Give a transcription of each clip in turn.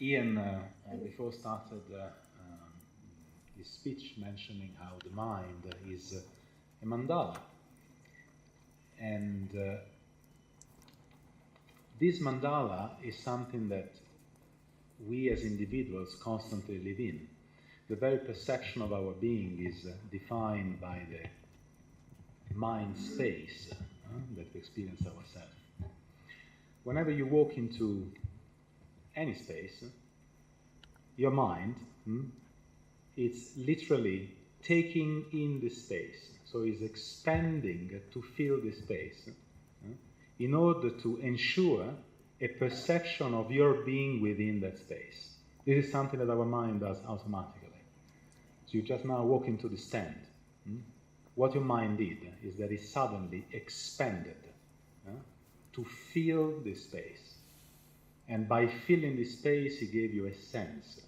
Ian, before started his speech, mentioning how the mind is a mandala. And this mandala is something that we as individuals constantly live in. The very perception of our being is defined by the mind space that we experience ourselves. Whenever you walk into any space, your mind, it's literally taking in the space. So it's expanding to fill the space in order to ensure a perception of your being within that space. This is something that our mind does automatically. So you just now walk into the stand. What your mind did is that it suddenly expanded to fill the space. And by filling the space, it gave you a sense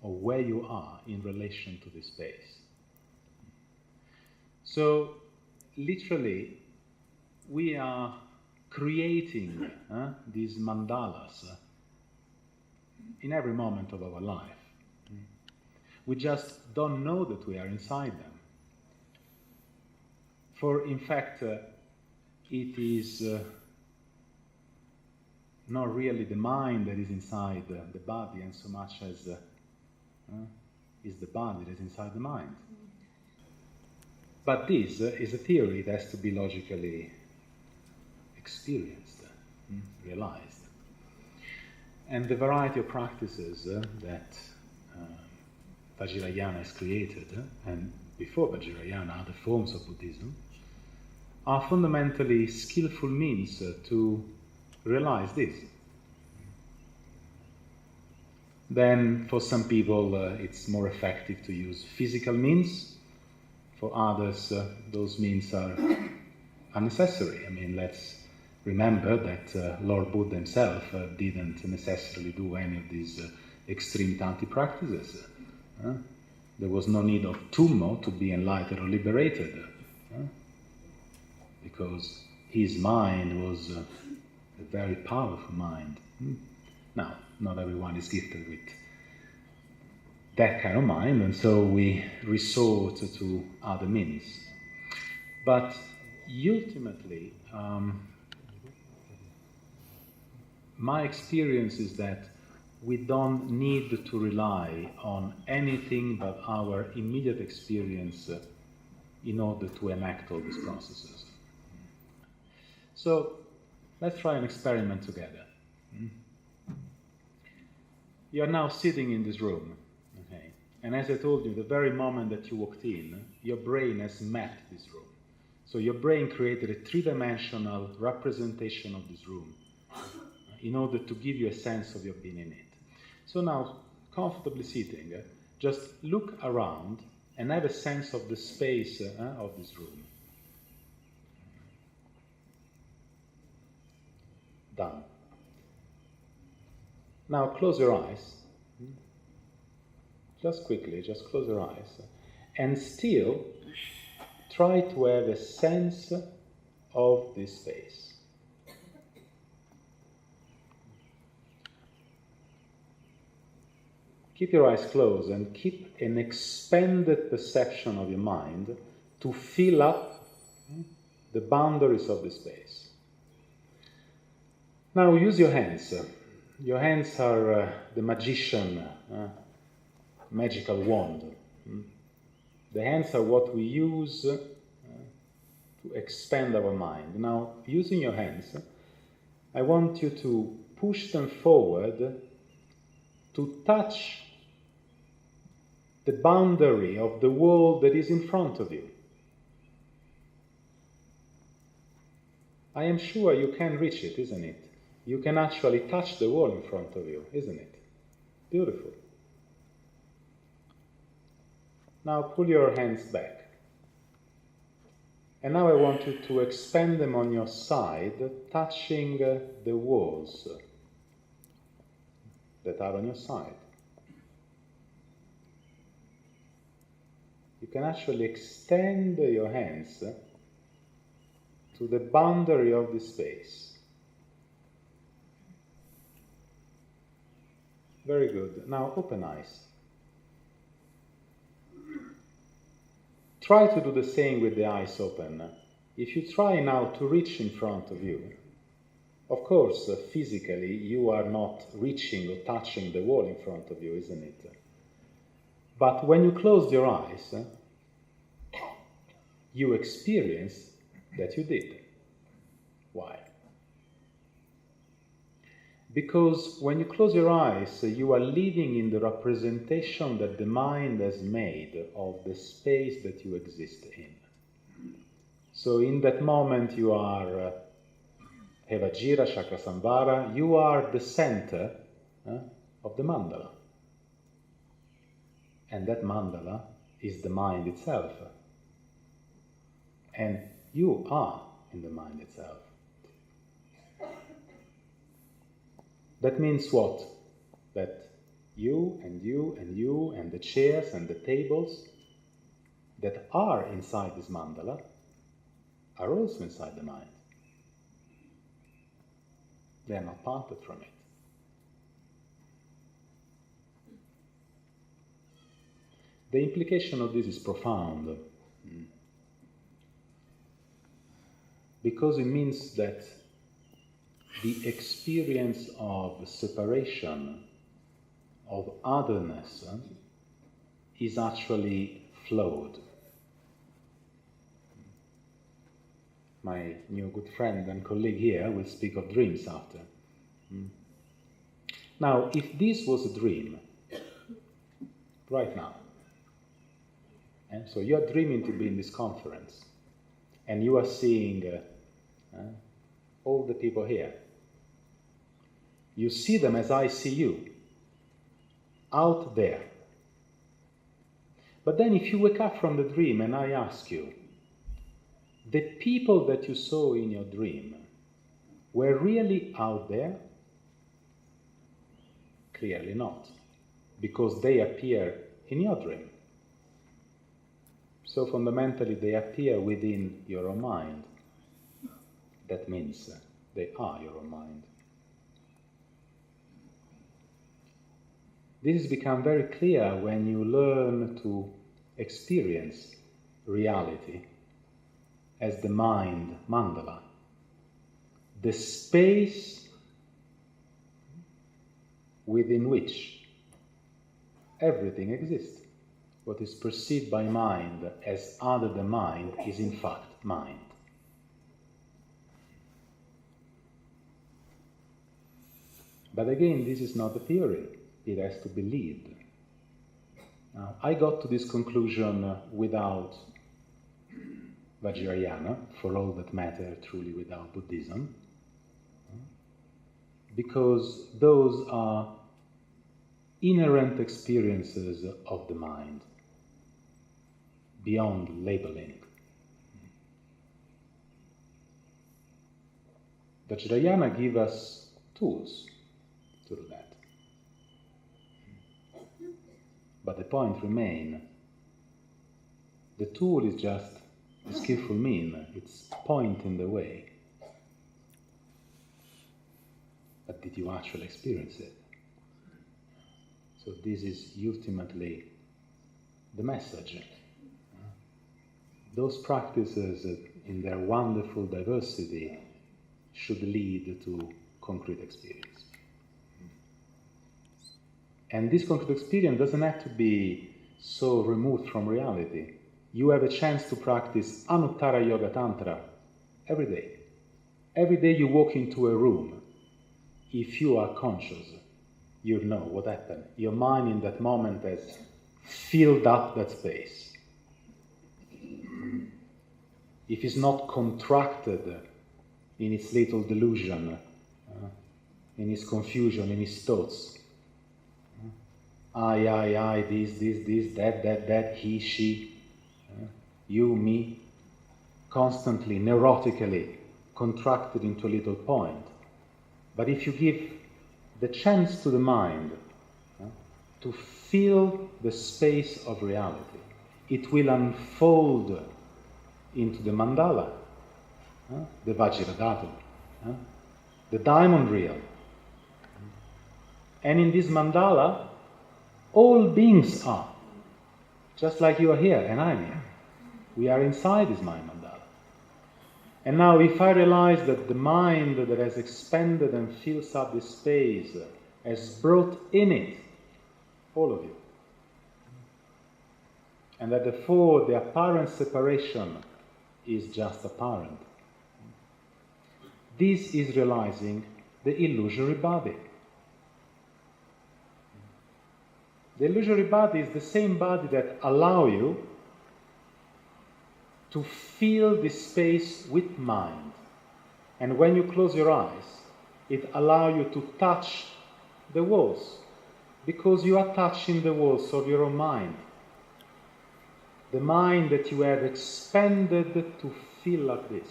of where you are in relation to the space. So, literally, we are creating these mandalas in every moment of our life. We just don't know that we are inside them. For, in fact, it is not really the mind that is inside the body, and so much as is the body that is inside the mind. But this is a theory that has to be logically experienced, realized. And the variety of practices that Vajrayana has created, and before Vajrayana, other forms of Buddhism, are fundamentally skillful means to realize this. Then, for some people, it's more effective to use physical means. For others, those means are unnecessary. I mean, let's remember that Lord Buddha himself didn't necessarily do any of these extreme tantric practices. There was no need of tummo to be enlightened or liberated, because his mind was a very powerful mind. Now, not everyone is gifted with that kind of mind, and so we resort to other means. But ultimately, my experience is that we don't need to rely on anything but our immediate experience in order to enact all these processes. So, let's try an experiment together. You are now sitting in this room, okay? And as I told you, the very moment that you walked in, your brain has mapped this room. So your brain created a three-dimensional representation of this room in order to give you a sense of your being in it. So now, comfortably sitting, just look around and have a sense of the space of this room. Done. Now close your eyes. Just quickly, just close your eyes. And still try to have a sense of this space. Keep your eyes closed and keep an expanded perception of your mind to fill up the boundaries of the space. Now use your hands. Your hands are the magician, magical wand. The hands are what we use to expand our mind. Now, using your hands, I want you to push them forward to touch the boundary of the wall that is in front of you. I am sure you can reach it, isn't it? You can actually touch the wall in front of you, isn't it? Beautiful. Now pull your hands back. And now I want you to expand them on your side, touching the walls that are on your side. You can actually extend your hands to the boundary of the space. Very good. Now open eyes. Try to do the same with the eyes open. If you try now to reach in front of you, of course, physically, you are not reaching or touching the wall in front of you, isn't it? But when you close your eyes, you experience that you did. Why? Because when you close your eyes, you are living in the representation that the mind has made of the space that you exist in. So in that moment you are Hevajira, Chakrasamvara, you are the center of the mandala. And that mandala is the mind itself. And you are in the mind itself. That means what? That you and you and you and the chairs and the tables that are inside this mandala are also inside the mind. They are not parted from it. The implication of this is profound, because it means that the experience of separation, of otherness, is actually flowed. My new good friend and colleague here will speak of dreams after. Now, if this was a dream, right now, and so you are dreaming to be in this conference, and you are seeing all the people here. You see them as I see you, out there. But then if you wake up from the dream and I ask you, the people that you saw in your dream were really out there? Clearly not, because they appear in your dream. So fundamentally they appear within your own mind. That means they are your own mind. This has become very clear when you learn to experience reality as the mind mandala, the space within which everything exists. What is perceived by mind as other than mind is in fact mind. But again, this is not a theory. It has to be lived. Now, I got to this conclusion without Vajrayana, for all that matter, truly without Buddhism, because those are inherent experiences of the mind, beyond labeling. Vajrayana gives us tools to do that. But the point remains, the tool is just a skillful mean, it's pointing the way. But did you actually experience it? So this is ultimately the message. Those practices, in their wonderful diversity, should lead to concrete experience. And this concrete experience doesn't have to be so removed from reality. You have a chance to practice Anuttara Yoga Tantra every day. Every day you walk into a room, if you are conscious, you know what happened. Your mind in that moment has filled up that space. If it's not contracted in its little delusion, in its confusion, in its thoughts, I, this, that, he, she, you, me, constantly, neurotically contracted into a little point. But if you give the chance to the mind to fill the space of reality, it will unfold into the mandala, the Vajradhatu, the diamond reel. And in this mandala, all beings are. Just like you are here and I'm here. We are inside this mind mandala. And now if I realize that the mind that has expanded and fills up this space has brought in it all of you, and that therefore the apparent separation is just apparent, this is realizing the illusory body. The illusory body is the same body that allows you to fill this space with mind. And when you close your eyes, it allows you to touch the walls, because you are touching the walls of your own mind. The mind that you have expanded to feel like this.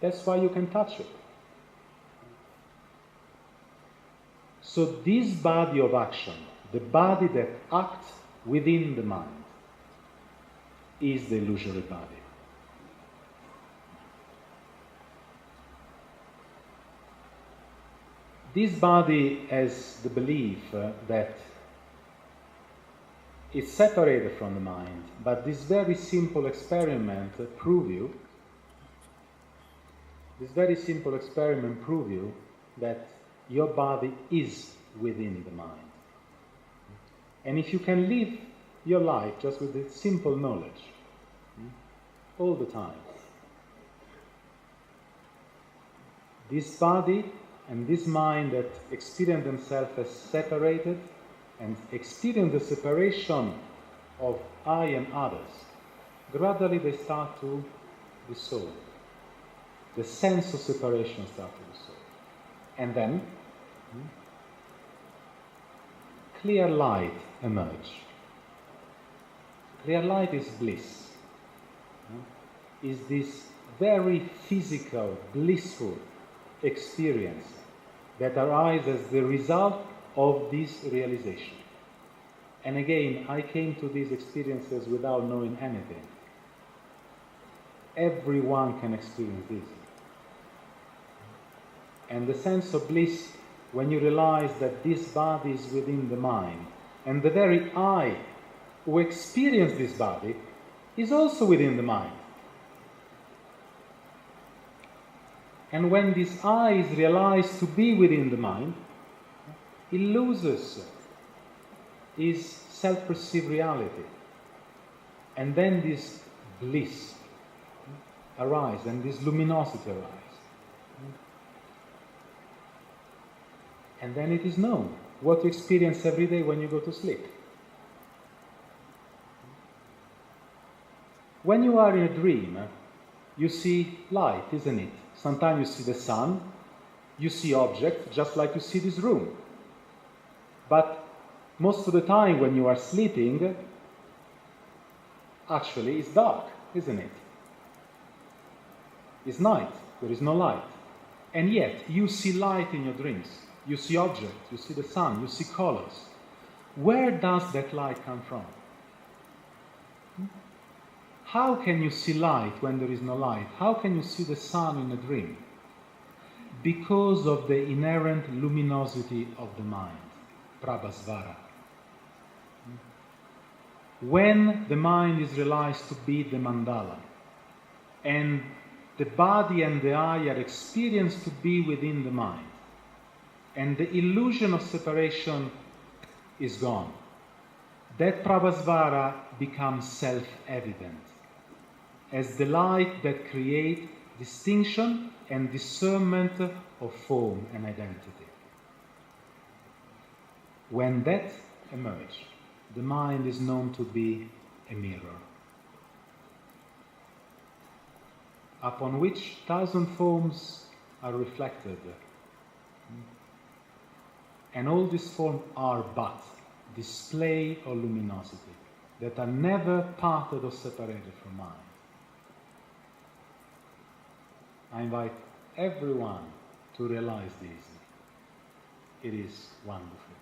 That's why you can touch it. So this body of action, the body that acts within the mind, is the illusory body. This body has the belief that it's separated from the mind, but this very simple experiment proves you that your body is within the mind. And if you can live your life just with this simple knowledge, all the time, this body and this mind that experience themselves as separated and experience the separation of I and others, gradually they start to dissolve. The sense of separation starts to dissolve. And then clear light emerges. Clear light is bliss. Is this very physical, blissful experience that arises as the result of this realization. And again, I came to these experiences without knowing anything. Everyone can experience this. And the sense of bliss, when you realize that this body is within the mind, and the very I who experience this body is also within the mind. And when this I is realized to be within the mind, it loses its self-perceived reality. And then this bliss arises, and this luminosity arises. And then it is known what you experience every day when you go to sleep. When you are in a dream, you see light, isn't it? Sometimes you see the sun, you see objects, just like you see this room. But most of the time when you are sleeping, actually it's dark, isn't it? It's night, there is no light. And yet you see light in your dreams. You see objects, you see the sun, you see colors. Where does that light come from? How can you see light when there is no light? How can you see the sun in a dream? Because of the inherent luminosity of the mind, prabhasvara. When the mind is realized to be the mandala, and the body and the I are experienced to be within the mind, and the illusion of separation is gone, that prabhasvara becomes self-evident as the light that creates distinction and discernment of form and identity. When that emerges, the mind is known to be a mirror, upon which 1,000 forms are reflected. And all these forms are but display of luminosity that are never parted or separated from mind. I invite everyone to realize this. It is wonderful.